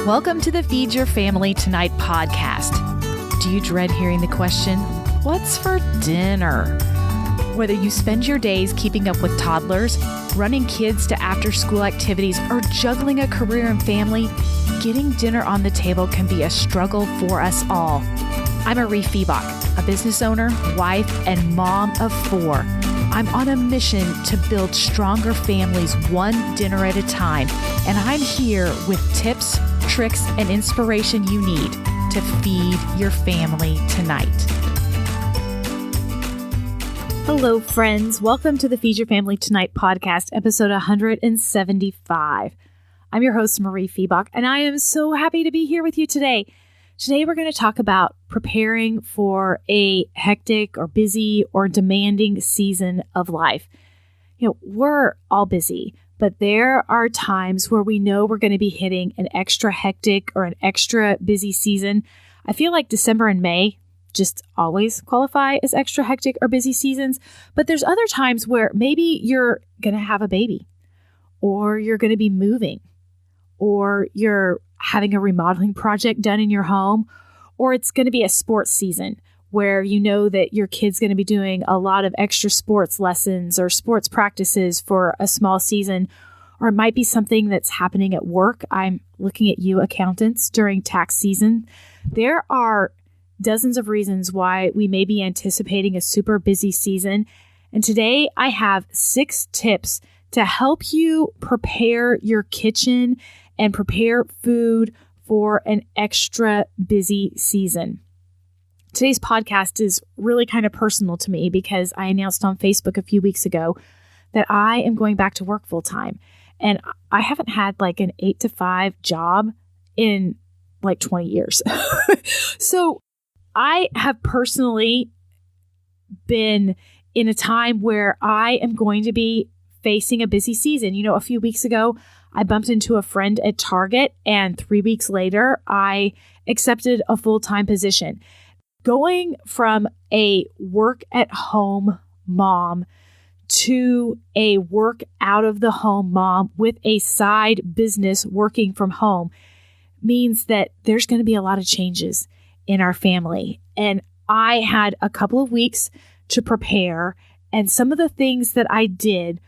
Welcome to the Feed Your Family Tonight podcast. Do you dread hearing the question, what's for dinner? Whether you spend your days keeping up with toddlers, running kids to after-school activities, or juggling a career and family, getting dinner on the table can be a struggle for us all. I'm Mariefiebach, a business owner, wife, and mom of 4. I'm on a mission to build stronger families one dinner at a time, and I'm here with tips, tricks, and inspiration you need to feed your family tonight. Hello, friends. Welcome to the Feed Your Family Tonight podcast, episode 175. I'm your host, Mariefiebach, and I am so happy to be here with you today. Today, we're going to talk about preparing for a hectic or busy or demanding season of life. We're all busy, but there are times where we know we're going to be hitting an extra hectic or an extra busy season. I feel like December and May just always qualify as extra hectic or busy seasons, but there's other times where maybe you're going to have a baby, or you're going to be moving, or you're having a remodeling project done in your home, or it's going to be a sports season where you know that your kid's going to be doing a lot of extra sports lessons or sports practices for a small season, or it might be something that's happening at work. I'm looking at you, accountants, during tax season. There are dozens of reasons why we may be anticipating a super busy season. And today I have 6 tips to help you prepare your kitchen and prepare food for an extra busy season. Today's podcast is really kind of personal to me because I announced on Facebook a few weeks ago that I am going back to work full time. And I haven't had like an 8-to-5 job in like 20 years. So I have personally been in a time where I am going to be facing a busy season. A few weeks ago, I bumped into a friend at Target, and 3 weeks later, I accepted a full-time position. Going from a work-at-home mom to a work-out-of-the-home mom with a side business working from home means that there's going to be a lot of changes in our family. And I had a couple of weeks to prepare, and some of the things that I did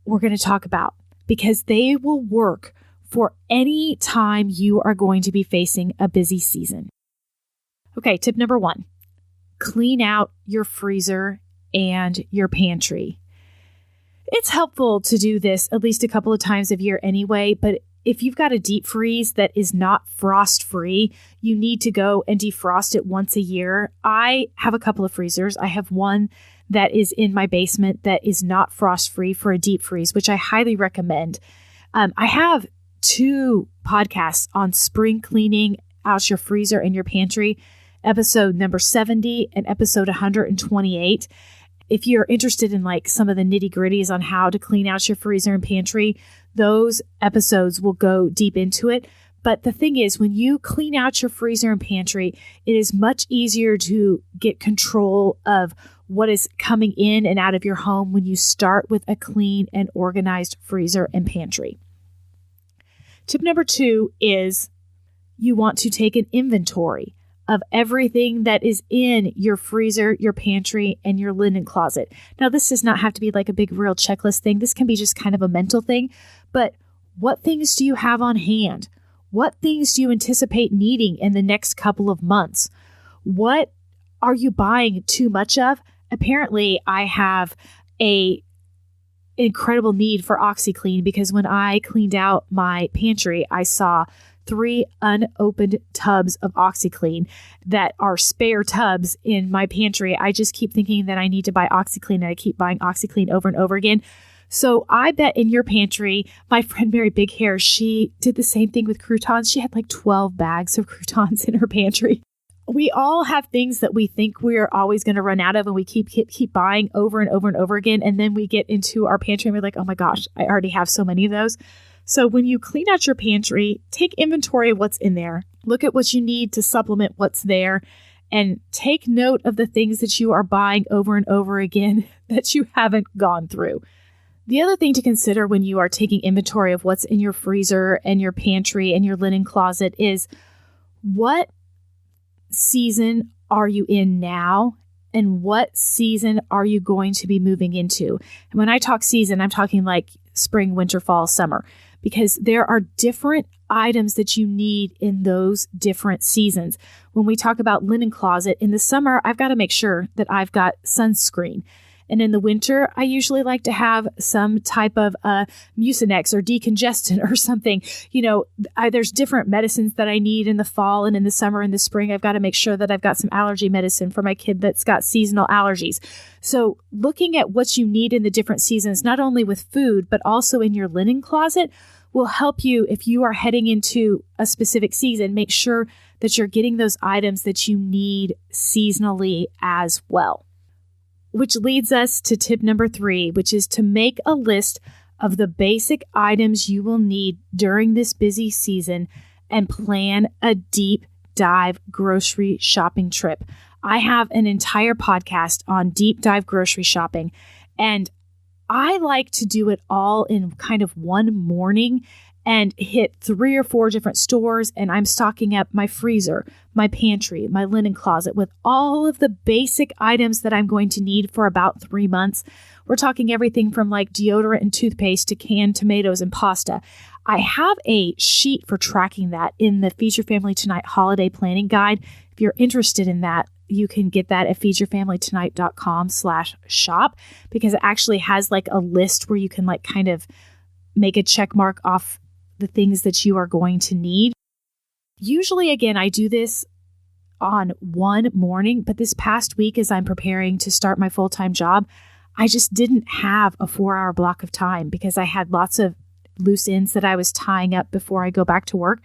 we're going to talk about, because they will work for any time you are going to be facing a busy season. Okay, tip number 1, clean out your freezer and your pantry. It's helpful to do this at least a couple of times a year anyway, but if you've got a deep freeze that is not frost-free, you need to go and defrost it once a year. I have a couple of freezers. I have one that is in my basement that is not frost-free for a deep freeze, which I highly recommend. I have 2 podcasts on spring cleaning out your freezer and your pantry, episode number 70 and episode 128. If you're interested in like some of the nitty-gritties on how to clean out your freezer and pantry, those episodes will go deep into it. But the thing is, when you clean out your freezer and pantry, it is much easier to get control of what is coming in and out of your home when you start with a clean and organized freezer and pantry. Tip number 2 is you want to take an inventory of everything that is in your freezer, your pantry, and your linen closet. Now, this does not have to be like a big real checklist thing. This can be just kind of a mental thing. But what things do you have on hand? What things do you anticipate needing in the next couple of months? What are you buying too much of? Apparently, I have an incredible need for OxyClean because when I cleaned out my pantry, I saw 3 unopened tubs of OxyClean that are spare tubs in my pantry. I just keep thinking that I need to buy OxyClean, and I keep buying OxyClean over and over again. So I bet in your pantry, my friend Mary Big Hair, she did the same thing with croutons. She had like 12 bags of croutons in her pantry. We all have things that we think we're always going to run out of, and we keep buying over and over and over again. And then we get into our pantry and we're like, oh my gosh, I already have so many of those. So when you clean out your pantry, take inventory of what's in there. Look at what you need to supplement what's there, and take note of the things that you are buying over and over again that you haven't gone through. The other thing to consider when you are taking inventory of what's in your freezer and your pantry and your linen closet is what season are you in now and what season are you going to be moving into? And when I talk season, I'm talking like spring, winter, fall, summer, because there are different items that you need in those different seasons. When we talk about linen closet, in the summer, I've got to make sure that I've got sunscreen. And in the winter, I usually like to have some type of Mucinex or decongestant or something. There's different medicines that I need in the fall and in the summer and the spring. I've got to make sure that I've got some allergy medicine for my kid that's got seasonal allergies. So looking at what you need in the different seasons, not only with food, but also in your linen closet, will help you if you are heading into a specific season. Make sure that you're getting those items that you need seasonally as well. Which leads us to tip number 3, which is to make a list of the basic items you will need during this busy season and plan a deep dive grocery shopping trip. I have an entire podcast on deep dive grocery shopping, and I like to do it all in kind of one morning and hit 3 or 4 different stores, and I'm stocking up my freezer, my pantry, my linen closet with all of the basic items that I'm going to need for about 3 months. We're talking everything from like deodorant and toothpaste to canned tomatoes and pasta. I have a sheet for tracking that in the Feed Your Family Tonight Holiday Planning Guide. If you're interested in that, you can get that at feedyourfamilytonight.com/shop, because it actually has like a list where you can like kind of make a check mark off the things that you are going to need. Usually, again, I do this on one morning, but this past week as I'm preparing to start my full-time job, I just didn't have a 4-hour block of time because I had lots of loose ends that I was tying up before I go back to work.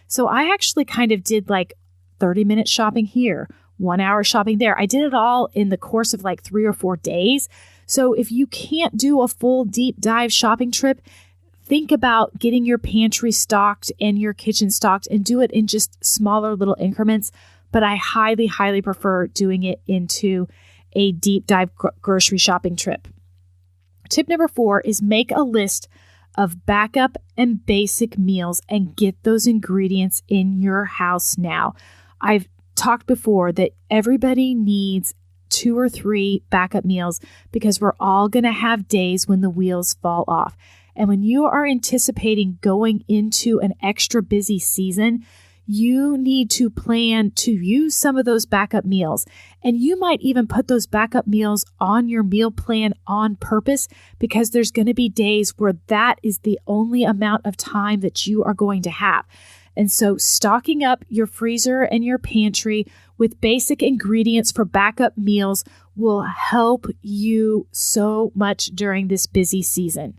So I actually kind of did like 30-minute shopping here, 1 hour shopping there. I did it all in the course of like 3 or 4 days. So if you can't do a full deep dive shopping trip, think about getting your pantry stocked and your kitchen stocked and do it in just smaller little increments. But I highly, highly prefer doing it into a deep dive grocery shopping trip. Tip number 4 is make a list of backup and basic meals and get those ingredients in your house now. I've talked before that everybody needs 2 or 3 backup meals because we're all going to have days when the wheels fall off. And when you are anticipating going into an extra busy season, you need to plan to use some of those backup meals. And you might even put those backup meals on your meal plan on purpose because there's going to be days where that is the only amount of time that you are going to have. And so stocking up your freezer and your pantry with basic ingredients for backup meals will help you so much during this busy season.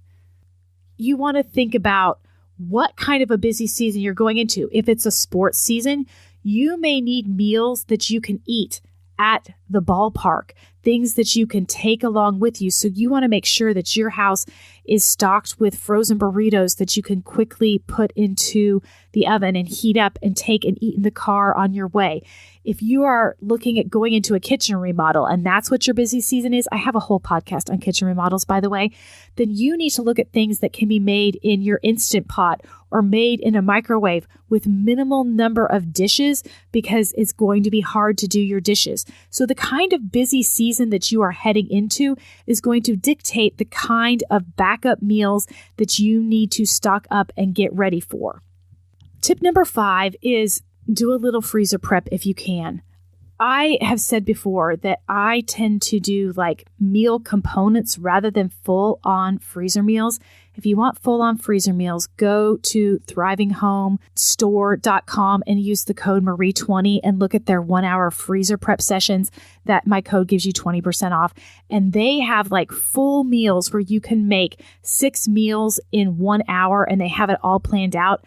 You want to think about what kind of a busy season you're going into. If it's a sports season, you may need meals that you can eat at the ballpark, things that you can take along with you. So you want to make sure that your house is stocked with frozen burritos that you can quickly put into the oven and heat up and take and eat in the car on your way. If you are looking at going into a kitchen remodel and that's what your busy season is, I have a whole podcast on kitchen remodels, by the way, then you need to look at things that can be made in your Instant Pot or made in a microwave with minimal number of dishes because it's going to be hard to do your dishes. So the kind of busy season that you are heading into is going to dictate the kind of backup meals that you need to stock up and get ready for. Tip number 5 is do a little freezer prep if you can. I have said before that I tend to do like meal components rather than full-on freezer meals. If you want full-on freezer meals, go to thrivingHomeStore.com and use the code Marie20 and look at their 1-hour freezer prep sessions. That my code gives you 20% off. And they have like full meals where you can make 6 meals in 1 hour and they have it all planned out.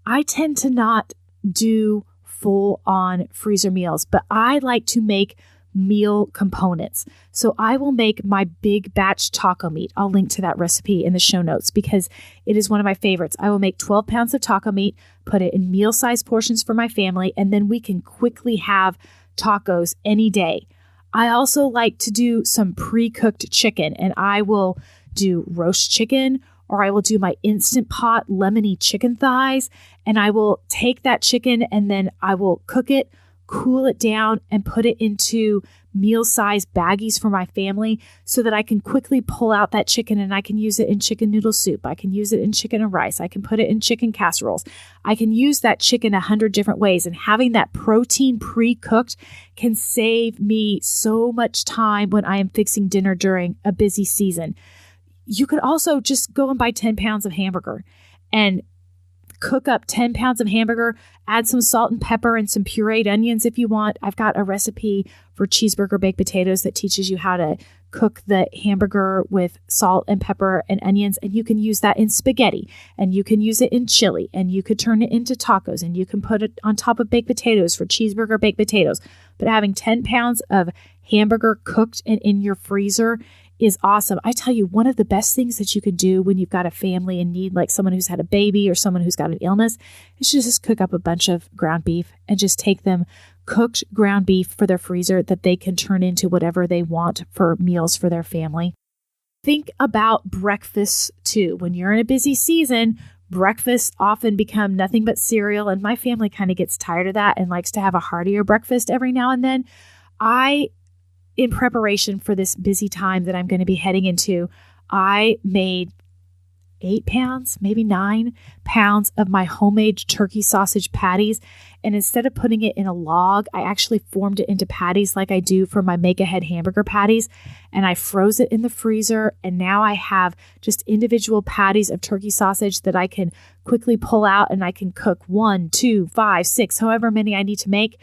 I tend to not do full-on freezer meals, but I like to make meal components. So I will make my big batch taco meat. I'll link to that recipe in the show notes because it is one of my favorites. I will make 12 pounds of taco meat, put it in meal-sized portions for my family, and then we can quickly have tacos any day. I also like to do some pre-cooked chicken, and I will do roast chicken, or I will do my Instant Pot lemony chicken thighs. And I will take that chicken and then I will cook it, cool it down, and put it into meal-sized baggies for my family so that I can quickly pull out that chicken and I can use it in chicken noodle soup. I can use it in chicken and rice. I can put it in chicken casseroles. I can use that chicken 100 different ways, and having that protein pre-cooked can save me so much time when I am fixing dinner during a busy season. You could also just go and buy 10 pounds of hamburger and cook up 10 pounds of hamburger, add some salt and pepper and some pureed onions if you want. I've got a recipe for cheeseburger baked potatoes that teaches you how to cook the hamburger with salt and pepper and onions. And you can use that in spaghetti, and you can use it in chili, and you could turn it into tacos, and you can put it on top of baked potatoes for cheeseburger baked potatoes. But having 10 pounds of hamburger cooked and in your freezer is awesome. I tell you, one of the best things that you can do when you've got a family in need, like someone who's had a baby or someone who's got an illness, is just cook up a bunch of ground beef and just take them cooked ground beef for their freezer that they can turn into whatever they want for meals for their family. Think about breakfast too. When you're in a busy season, breakfasts often become nothing but cereal, and my family kind of gets tired of that and likes to have a heartier breakfast every now and then. In preparation for this busy time that I'm going to be heading into, I made 8 pounds, maybe 9 pounds of my homemade turkey sausage patties. And instead of putting it in a log, I actually formed it into patties like I do for my make-ahead hamburger patties. And I froze it in the freezer. And now I have just individual patties of turkey sausage that I can quickly pull out, and I can cook 1, 2, 5, 6, however many I need to make.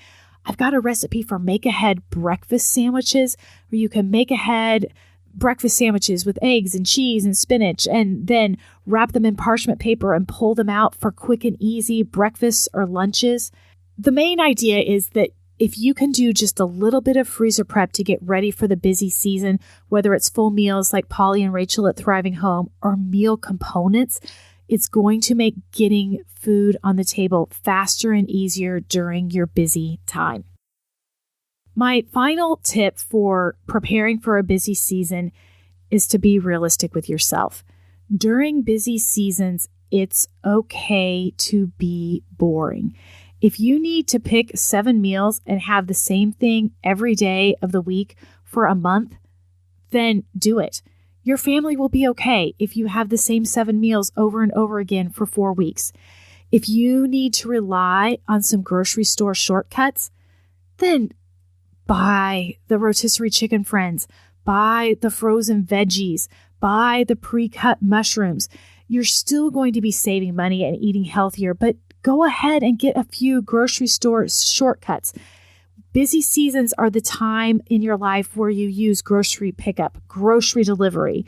I've got a recipe for make-ahead breakfast sandwiches where you can make ahead breakfast sandwiches with eggs and cheese and spinach, and then wrap them in parchment paper and pull them out for quick and easy breakfasts or lunches. The main idea is that if you can do just a little bit of freezer prep to get ready for the busy season, whether it's full meals like Polly and Rachel at Thriving Home or meal components, it's going to make getting food on the table faster and easier during your busy time. My final tip for preparing for a busy season is to be realistic with yourself. During busy seasons, it's okay to be boring. If you need to pick 7 meals and have the same thing every day of the week for a month, then do it. Your family will be okay if you have the same 7 meals over and over again for 4 weeks. If you need to rely on some grocery store shortcuts, then buy the rotisserie chicken friends, buy the frozen veggies, buy the pre-cut mushrooms. You're still going to be saving money and eating healthier, but go ahead and get a few grocery store shortcuts. Busy seasons are the time in your life where you use grocery pickup, grocery delivery.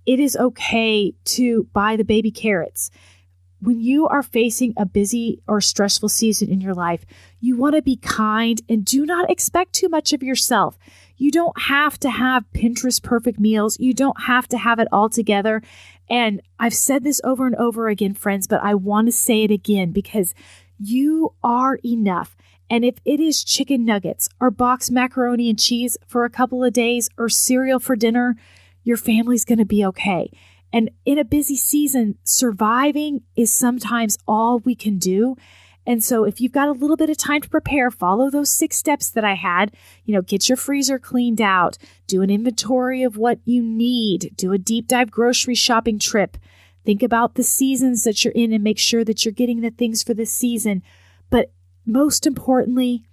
It is okay to buy the baby carrots. When you are facing a busy or stressful season in your life, you want to be kind and do not expect too much of yourself. You don't have to have Pinterest perfect meals. You don't have to have it all together. And I've said this over and over again, friends, but I want to say it again because you are enough. And if it is chicken nuggets or boxed macaroni and cheese for a couple of days or cereal for dinner, your family's going to be okay. And in a busy season, surviving is sometimes all we can do. And so if you've got a little bit of time to prepare, follow those 6 steps that I had. Get your freezer cleaned out, do an inventory of what you need, do a deep dive grocery shopping trip. Think about the seasons that you're in and make sure that you're getting the things for this season. But most importantly,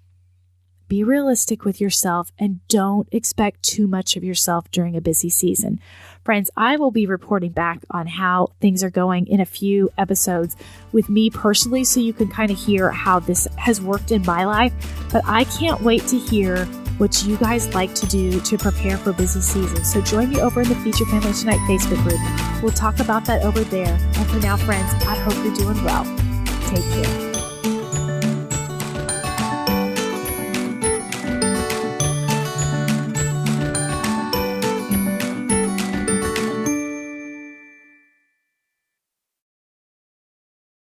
be realistic with yourself and don't expect too much of yourself during a busy season. Friends, I will be reporting back on how things are going in a few episodes with me personally, so you can kind of hear how this has worked in my life. But I can't wait to hear what you guys like to do to prepare for busy seasons. So join me over in the Feed Your Family Tonight Facebook group. We'll talk about that over there. And for now, friends, I hope you're doing well. Take care.